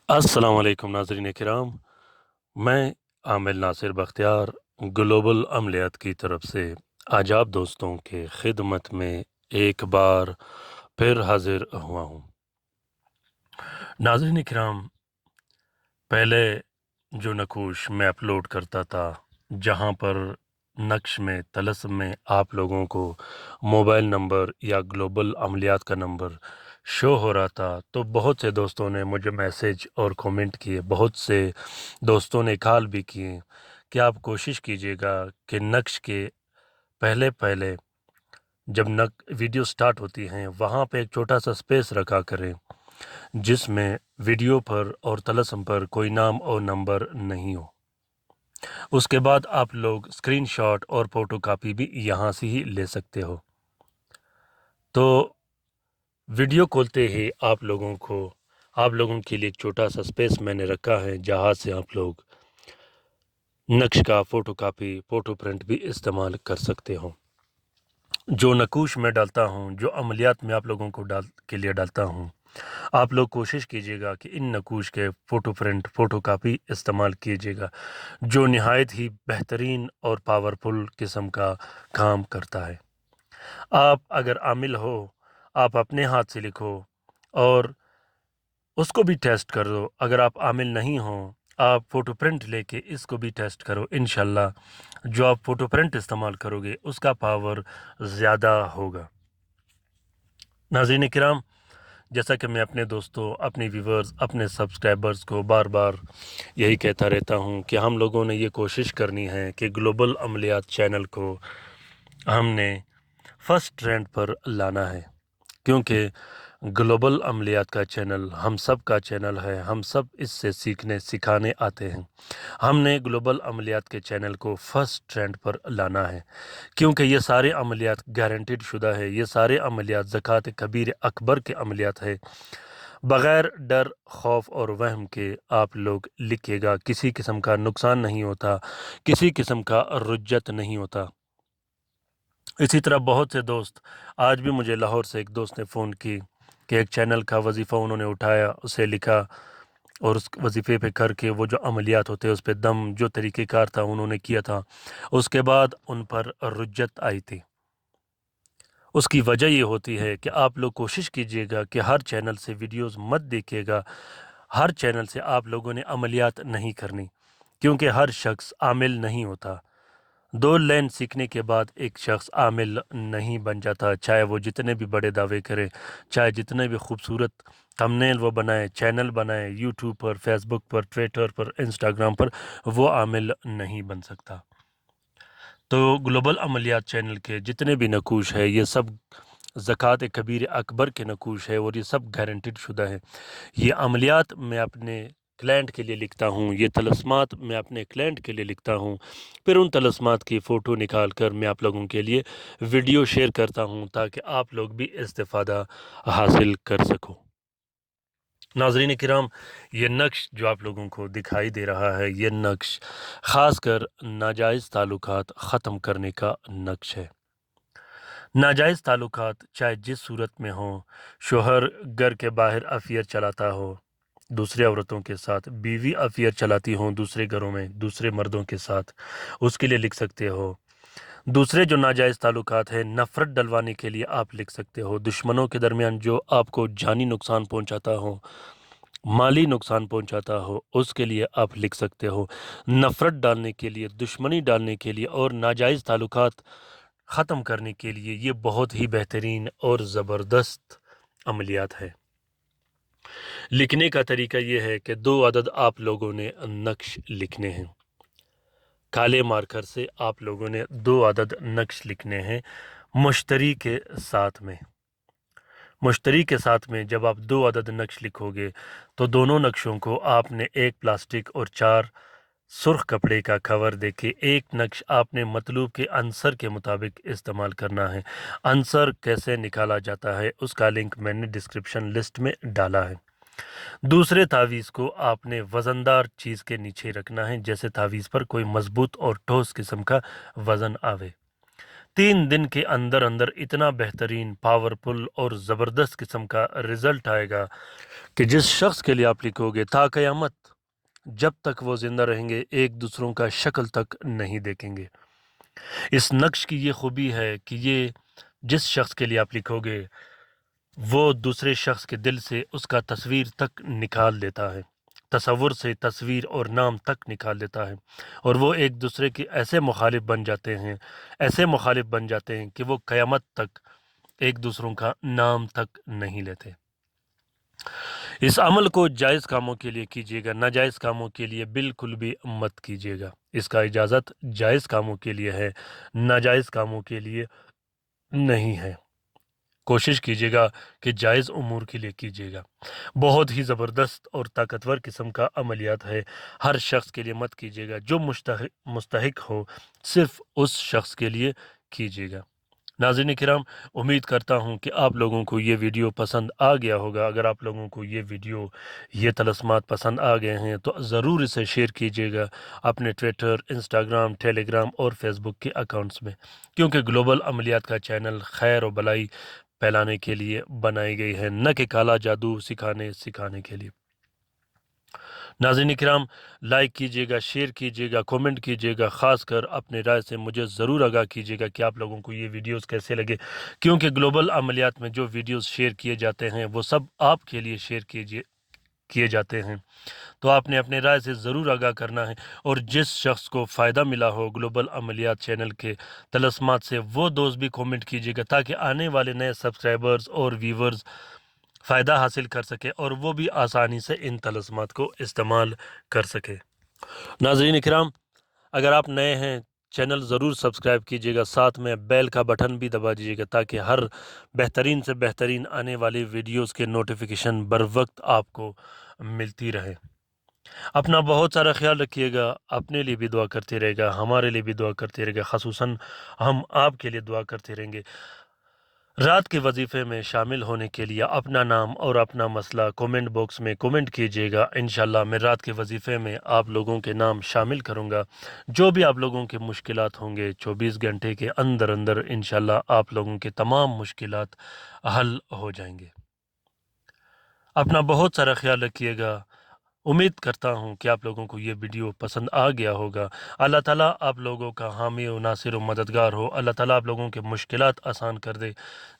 अस्सलाम वालेकुम नाज़रीन किराम। मैं आमिर नासिर बख्तियार ग्लोबल अमलियात की तरफ से आज आप दोस्तों के खिदमत में एक बार फिर हाजिर हुआ हूँ। नाज़रीन किराम, पहले जो नकूश मैं अपलोड करता था, जहाँ पर नक्श में तलस्म में आप लोगों को मोबाइल नंबर या ग्लोबल अमलियात का नंबर शो हो रहा था, तो बहुत से दोस्तों ने मुझे मैसेज और कमेंट किए, बहुत से दोस्तों ने कॉल भी किए कि आप कोशिश कीजिएगा कि नक्श के पहले पहले जब वीडियो स्टार्ट होती हैं वहाँ पे एक छोटा सा स्पेस रखा करें जिसमें वीडियो पर और तलस्म पर कोई नाम और नंबर नहीं हो। उसके बाद आप लोग स्क्रीनशॉट और फोटोकॉपी भी यहाँ से ही ले सकते हो। तो वीडियो खोलते ही आप लोगों के लिए एक छोटा सा स्पेस मैंने रखा है जहाँ से आप लोग नक्श का फोटोकॉपी फोटो प्रिंट भी इस्तेमाल कर सकते हो। जो नकूश मैं डालता हूँ, जो अमलियात में आप लोगों को के लिए डालता हूँ, आप लोग कोशिश कीजिएगा कि इन नकूश के फ़ोटो प्रिंट फ़ोटो कापी इस्तेमाल कीजिएगा, जो नहायत ही बेहतरीन और पावरफुल किस्म का काम करता है। आप अगर आमिल हो, आप अपने हाथ से लिखो और उसको भी टेस्ट कर दो। अगर आप आमिल नहीं हो, आप फ़ोटो प्रिंट लेके इसको भी टेस्ट करो। इंशाल्लाह जो आप फ़ोटो प्रिंट इस्तेमाल करोगे उसका पावर ज़्यादा होगा। नाज़रीन किराम, जैसा कि मैं अपने दोस्तों, अपने व्यूवर्स, अपने सब्सक्राइबर्स को बार बार यही कहता रहता हूं कि हम लोगों ने ये कोशिश करनी है कि ग्लोबल अमलियात चैनल को हमने फर्स्ट रैंक पर लाना है, क्योंकि ग्लोबल अमलियात का चैनल हम सब का चैनल है। हम सब इससे सीखने सिखाने आते हैं। हमने ग्लोबल अमलियात के चैनल को फर्स्ट रैंक पर लाना है, क्योंकि ये सारे अमलियात गारंटीड शुदा है। ये सारे अमलियात ज़कात कबीर अकबर के अमलियात है। बग़ैर डर, खौफ और वहम के आप लोग लिखिएगा, किसी किस्म का नुकसान नहीं होता, किसी किस्म का रुज्जत नहीं होता। इसी तरह बहुत से दोस्त, आज भी मुझे लाहौर से एक दोस्त ने फ़ोन की कि एक चैनल का वजीफ़ा उन्होंने उठाया, उसे लिखा और उस वजीफ़े पे करके वो जो अमलियात होते हैं उस पे दम जो तरीक़ेकार था उन्होंने किया था, उसके बाद उन पर रुज्जत आई थी। उसकी वजह ये होती है कि आप लोग कोशिश कीजिएगा कि हर चैनल से वीडियोस मत देखिएगा, हर चैनल से आप लोगों ने अमलियात नहीं करनी, क्योंकि हर शख्स आमिल नहीं होता। 2 लाइन सीखने के बाद एक शख्स आमिल नहीं बन जाता, चाहे वो जितने भी बड़े दावे करे, चाहे जितने भी खूबसूरत थंबनेल वो बनाए, चैनल बनाए, यूट्यूब पर, फेसबुक पर, ट्विटर पर, इंस्टाग्राम पर, वो आमिल नहीं बन सकता। तो ग्लोबल अमलियात चैनल के जितने भी नकूश है, ये सब ज़कात कबीर अकबर के नकूश है और ये सब गारंटीड शुदा है। ये अमलियात मैं अपने क्लाइंट के लिए लिखता हूँ, ये तलस्मात मैं अपने क्लाइंट के लिए लिखता हूँ, फिर उन तलस्मात की फ़ोटो निकाल कर मैं आप लोगों के लिए वीडियो शेयर करता हूँ ताकि आप लोग भी इस्तिफ़ादा हासिल कर सको। नाज़रीन किराम, ये नक्श जो आप लोगों को दिखाई दे रहा है, ये नक्श ख़ासकर नाजायज़ ताल्लुकात ख़त्म करने का नक्श है। नाजायज़ ताल्लुकात चाहे जिस सूरत में हों, शोहर घर के बाहर अफेयर चलाता हो दूसरे औरतों के साथ, बीवी अफेयर चलाती हों दूसरे घरों में दूसरे मर्दों के साथ, उसके लिए लिख सकते हो। दूसरे जो नाजायज़ ताल्लुकात हैं, नफ़रत डलवाने के लिए आप लिख सकते हो। दुश्मनों के दरमियान जो आपको जानी नुकसान पहुंचाता हो, माली नुकसान पहुंचाता हो, उसके लिए आप लिख सकते हो। नफ़रत डालने के लिए, दुश्मनी डालने के लिए और नाजायज़ ताल्लुकात ख़त्म करने के लिए ये बहुत ही बेहतरीन और ज़बरदस्त अमलियात है। लिखने का तरीका ये है कि 2 अदद आप लोगों ने नक्श लिखने हैं। काले मार्कर से आप लोगों ने 2 अदद नक्श लिखने हैं मुश्तरी के साथ में। मुश्तरी के साथ में जब आप 2 अदद नक्श लिखोगे तो दोनों नक्शों को आपने एक प्लास्टिक और 4 सुर्ख कपड़े का कवर देके एक नक्श आपने मतलूब के अंसर के मुताबिक इस्तेमाल करना है। अंसर कैसे निकाला जाता है उसका लिंक मैंने डिस्क्रिप्शन लिस्ट में डाला है। दूसरे तावीज़ को आपने वज़नदार चीज़ के नीचे रखना है, जैसे तावीज़ पर कोई मज़बूत और ठोस किस्म का वज़न आवे। 3 دن کے اندر اندر اتنا بہترین پاورفل اور زبردست قسم کا رزلٹ آئے گا کہ جس شخص کے لیے آپ لکھو گے تا قیامت جب تک وہ زندہ رہیں گے ایک دوسروں کا شکل تک نہیں دیکھیں گے۔ اس نقش کی یہ خوبی ہے کہ یہ جس شخص کے لیے آپ لکھو گے وہ دوسرے شخص کے دل سے اس کا تصویر تک نکال دیتا ہے، تصور سے تصویر اور نام تک نکال دیتا ہے، اور وہ ایک دوسرے کے ایسے مخالف بن جاتے ہیں کہ وہ قیامت تک ایک دوسروں کا نام تک نہیں لیتے۔ اس عمل کو جائز کاموں کے لیے کیجیے گا، ناجائز کاموں کے لیے بالکل بھی مت کیجیے گا۔ اس کا اجازت جائز کاموں کے لیے ہے، ناجائز کاموں کے لیے نہیں ہے۔ کوشش کیجیے گا کہ جائز امور کے لیے کیجیے گا۔ بہت ہی زبردست اور طاقتور قسم کا عملیات ہے، ہر شخص کے لیے مت کیجیے گا، جو مستحق ہو صرف اس شخص کے لیے کیجیے گا۔ ناظرین کرام، امید کرتا ہوں کہ آپ لوگوں کو یہ ویڈیو پسند آ گیا ہوگا۔ اگر آپ لوگوں کو یہ ویڈیو، یہ طلسمات پسند آ گئے ہیں تو ضرور اسے شیئر کیجیے گا اپنے ٹویٹر، انسٹاگرام، ٹیلی گرام اور فیس بک کے اکاؤنٹس میں، کیونکہ گلوبل عملیات کا چینل خیر و بلائی پھیلانے کے لیے بنائی گئی ہے، نہ کہ کالا جادو سکھانے کے لیے۔ ناظرین کرام، لائک کیجیے گا، شیئر کیجیے گا، کومنٹ کیجیے گا، خاص کر اپنے رائے سے مجھے ضرور آگاہ کیجیے گا کہ آپ لوگوں کو یہ ویڈیوز کیسے لگے، کیونکہ گلوبل عملیات میں جو ویڈیوز شیئر کیے جاتے ہیں وہ سب آپ کے لیے شیئر کیے جاتے ہیں، تو آپ نے اپنے رائے سے ضرور آگاہ کرنا ہے، اور جس شخص کو فائدہ ملا ہو گلوبل عملیات چینل کے طلسمات سے وہ دوست بھی کومنٹ کیجیے گا، تاکہ آنے والے نئے سبسکرائبرز اور ویورز فائدہ حاصل کر سکے اور وہ بھی آسانی سے ان طلسمات کو استعمال کر سکے۔ ناظرین کرام، اگر آپ نئے ہیں چینل ضرور سبسکرائب کیجیے گا، ساتھ میں بیل کا بٹن بھی دبا دیجیے گا تاکہ ہر بہترین سے بہترین آنے والی ویڈیوز کے نوٹیفیکیشن بر وقت آپ کو ملتی رہے۔ اپنا بہت سارا خیال رکھیے گا، اپنے لیے بھی دعا کرتے رہے گا، ہمارے لیے بھی دعا کرتے رہے گا، خصوصاً ہم آپ کے لیے دعا کرتے رہیں گے۔ رات کے وظیفے میں شامل ہونے کے لیے اپنا نام اور اپنا مسئلہ کومنٹ باکس میں کومنٹ کیجیے گا، انشاءاللہ میں رات کے وظیفے میں آپ لوگوں کے نام شامل کروں گا۔ جو بھی آپ لوگوں کے مشکلات ہوں گے 24 گھنٹے کے اندر اندر انشاءاللہ آپ لوگوں کے تمام مشکلات حل ہو جائیں گے۔ اپنا بہت سارا خیال رکھیے گا۔ امید کرتا ہوں کہ آپ لوگوں کو یہ ویڈیو پسند آ گیا ہوگا۔ اللہ تعالیٰ آپ لوگوں کا حامی و ناصر و مددگار ہو، اللہ تعالیٰ آپ لوگوں کے مشکلات آسان کر دے،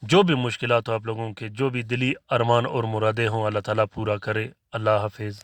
جو بھی مشکلات ہو آپ لوگوں کے، جو بھی دلی ارمان اور مرادیں ہوں اللہ تعالیٰ پورا کرے۔ اللہ حافظ۔